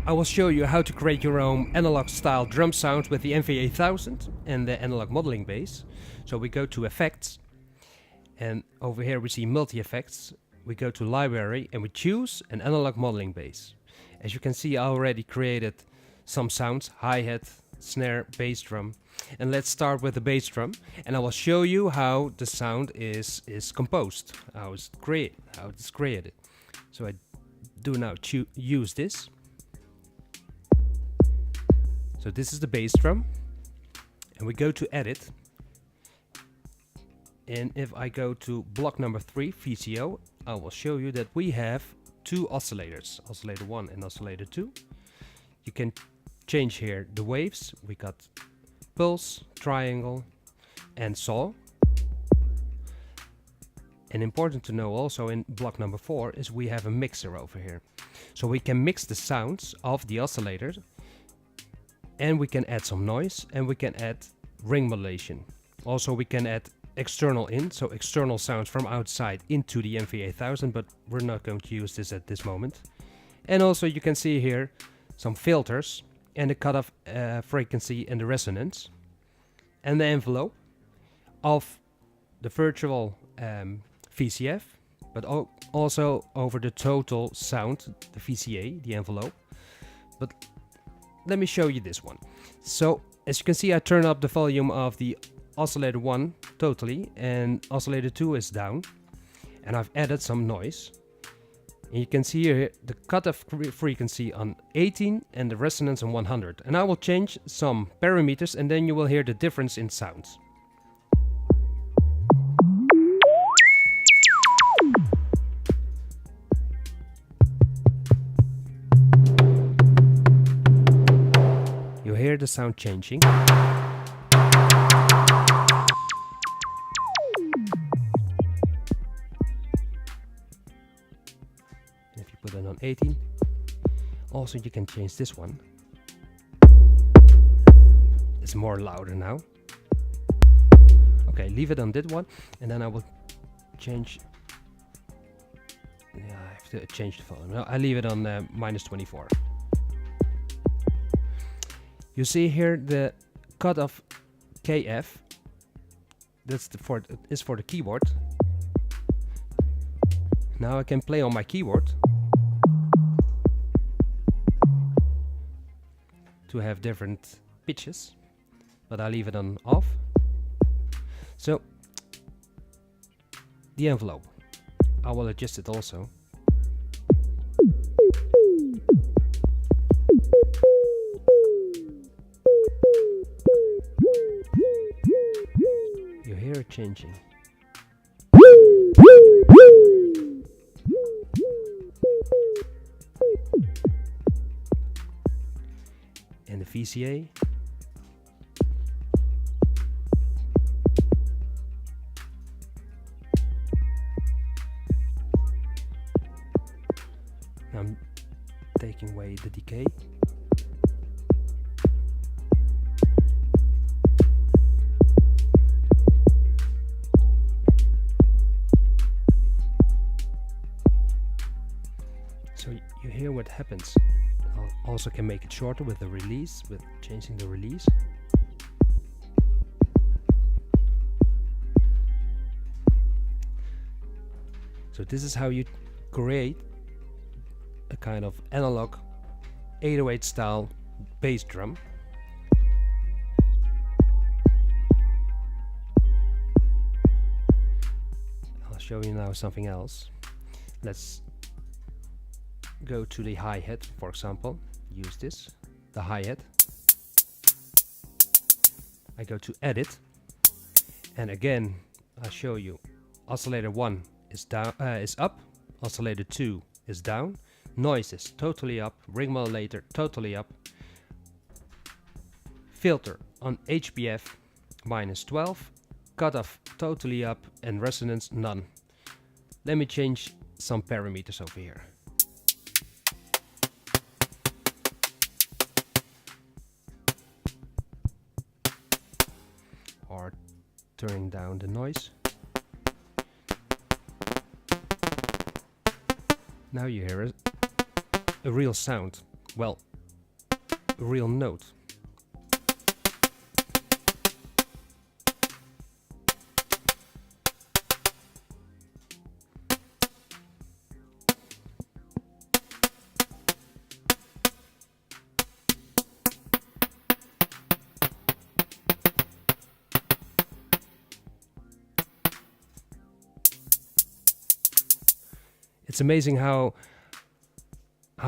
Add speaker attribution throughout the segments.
Speaker 1: I will show you how to create your own analog style drum sound with the MV-8000 and the analog modeling base. So we go to effects, and over here we see multi-effects. We go to library and we choose an analog modeling base. As you can see, I already created some sounds: hi-hat, snare, bass drum. And let's start with the bass drum, and I will show you how the sound is composed, how it's created. So I do now use this. So this is the bass drum, and we go to edit, and if I go to block number 3, VCO, I will show you that we have two oscillators, oscillator 1 and oscillator 2. You can change here the waves. We got pulse, triangle and saw. And important to know also in block number 4 is we have a mixer over here. So we can mix the sounds of the oscillators, and we can add some noise, and we can add ring modulation. Also we can add external in, so external sounds from outside into the MV-8000, but we're not going to use this at this moment. And also you can see here some filters and the cutoff frequency and the resonance, and the envelope of the virtual VCF, but also over the total sound, the VCA, the envelope. But let me show you this one. So as you can see, I turn up the volume of the oscillator 1 totally, and oscillator 2 is down, and I've added some noise. And you can see here the cutoff frequency on 18 and the resonance on 100. And I will change some parameters, and then you will hear the difference in sounds. You hear the sound changing. Put it on 18. Also you can change this one. It's more louder now. Okay, leave it on that one, and then I will change. Yeah, I have to change the volume. No, I leave it on -24. You see here the cutoff KF. That's is for the keyboard. Now I can play on my keyboard to have different pitches, but I leave it on off. So the envelope, I will adjust it also. You hear it changing. And the VCA. I'm taking away the decay. So you hear what happens. Also can make it shorter with the release, with changing the release. So this is how you create a kind of analog 808 style bass drum. I'll show you now something else. Let's go to the hi-hat, for example. Use this, the hi-hat. I go to edit, and again I show you oscillator 1 is down, is up, oscillator 2 is down, noise is totally up, ring modulator totally up, filter on HBF -12, cutoff totally up, and resonance none. Let me change some parameters over here. Or turning down the noise. Now you hear a real sound. Well, real note. It's amazing how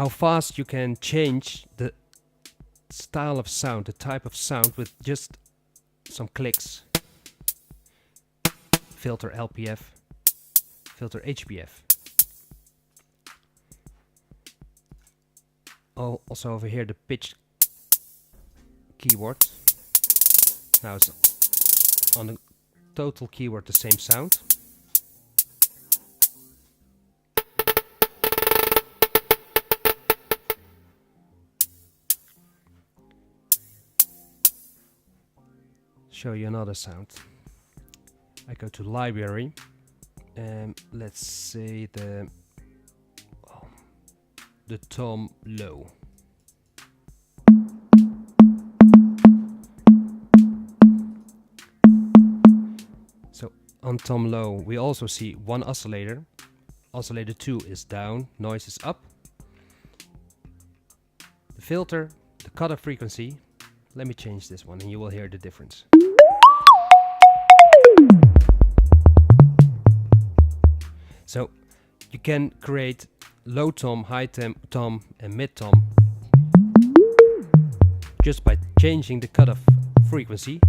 Speaker 1: fast you can change the style of sound, the type of sound with just some clicks. Filter LPF, filter HPF. Also over here the pitch keyword. Now it's on the total keyword the same sound. Show you another sound. I go to library and let's say the tom low. So on tom low we also see one oscillator. Oscillator 2 is down, noise is up. The filter, the cutoff frequency. Let me change this one and you will hear the difference. So you can create low tom, high tom and mid tom just by changing the cutoff frequency.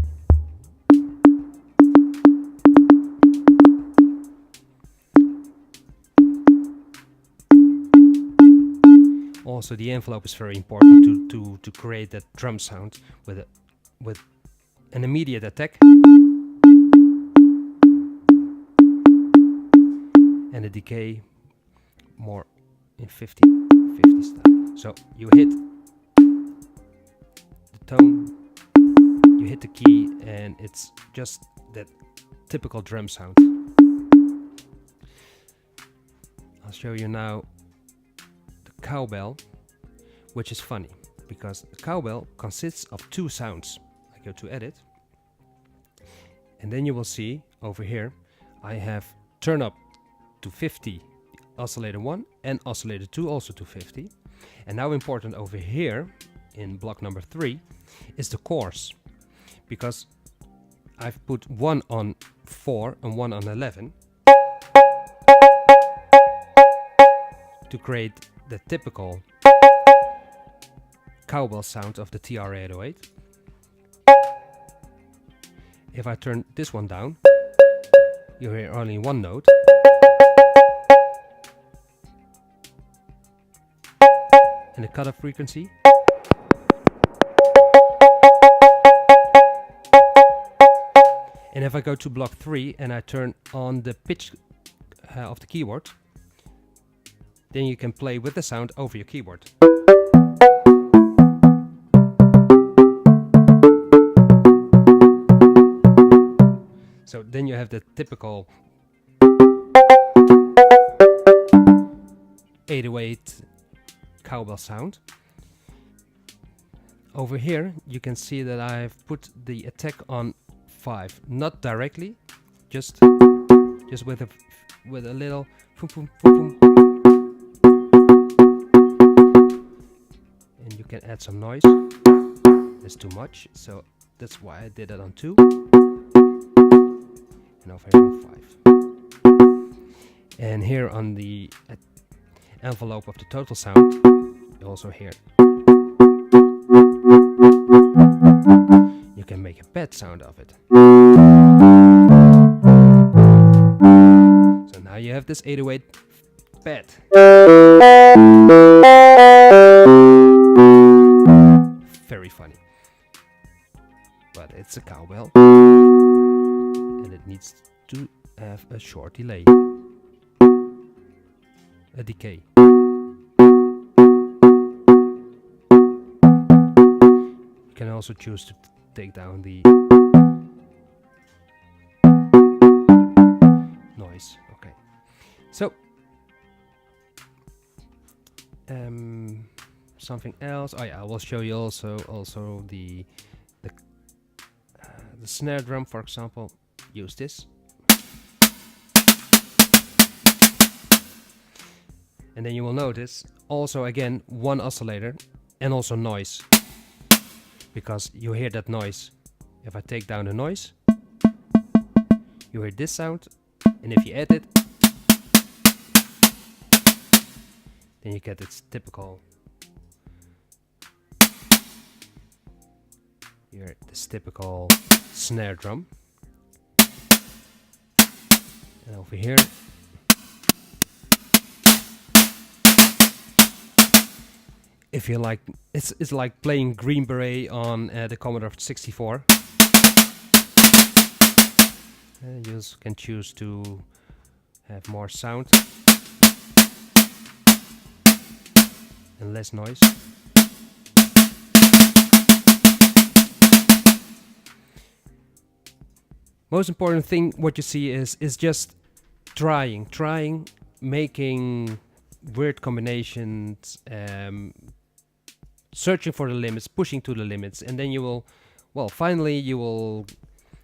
Speaker 1: Also the envelope is very important to create that drum sound with an immediate attack. And a decay more in 50 style. So you hit the tone, you hit the key, and it's just that typical drum sound. I'll show you now the cowbell, which is funny because the cowbell consists of two sounds. I go to edit, and then you will see over here I have turn up to 50 oscillator 1 and oscillator 2 also to 50. And now important over here in block number 3 is the chorus, because I've put one on 4 and one on 11 to create the typical cowbell sound of the TR-808. If I turn this one down, you hear only one note. And the cutoff frequency. And if I go to block 3 and I turn on the pitch of the keyboard, then you can play with the sound over your keyboard. So then you have the typical 808 cowbell sound. Over here you can see that I've put the attack on 5, not directly, just with a little boom, boom, boom, boom. And you can add some noise. It's too much, so that's why I did it on 2 and over here on 5. And here on the envelope of the total sound you also hear. You can make a pad sound of it. So now you have this 808 pad. Very funny. But it's a cowbell. And it needs to have a short delay. A decay. You can also choose to take down the noise. Okay, so something else. Oh yeah, I will show you also the snare drum, for example. Use this. And then you will notice also again one oscillator and also noise, because you hear that noise. If I take down the noise, you hear this sound, and if you add it, then you get its typical, you hear this typical snare drum. And over here, if you like, it's like playing Green Beret on the Commodore 64. You can choose to have more sound and less noise. Most important thing what you see is just trying, making weird combinations, searching for the limits, pushing to the limits, and then you will, well, finally you will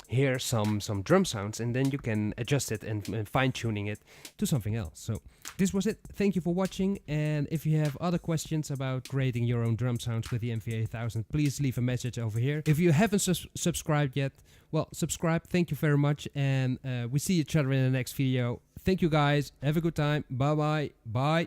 Speaker 1: hear some drum sounds, and then you can adjust it and fine-tuning it to something else. So this was it. Thank you for watching, and if you have other questions about creating your own drum sounds with the MV-8000, please leave a message over here. If you haven't subscribed yet, well, subscribe. Thank you very much, and we see each other in the next video. Thank you guys. Have a good time. Bye bye. Bye.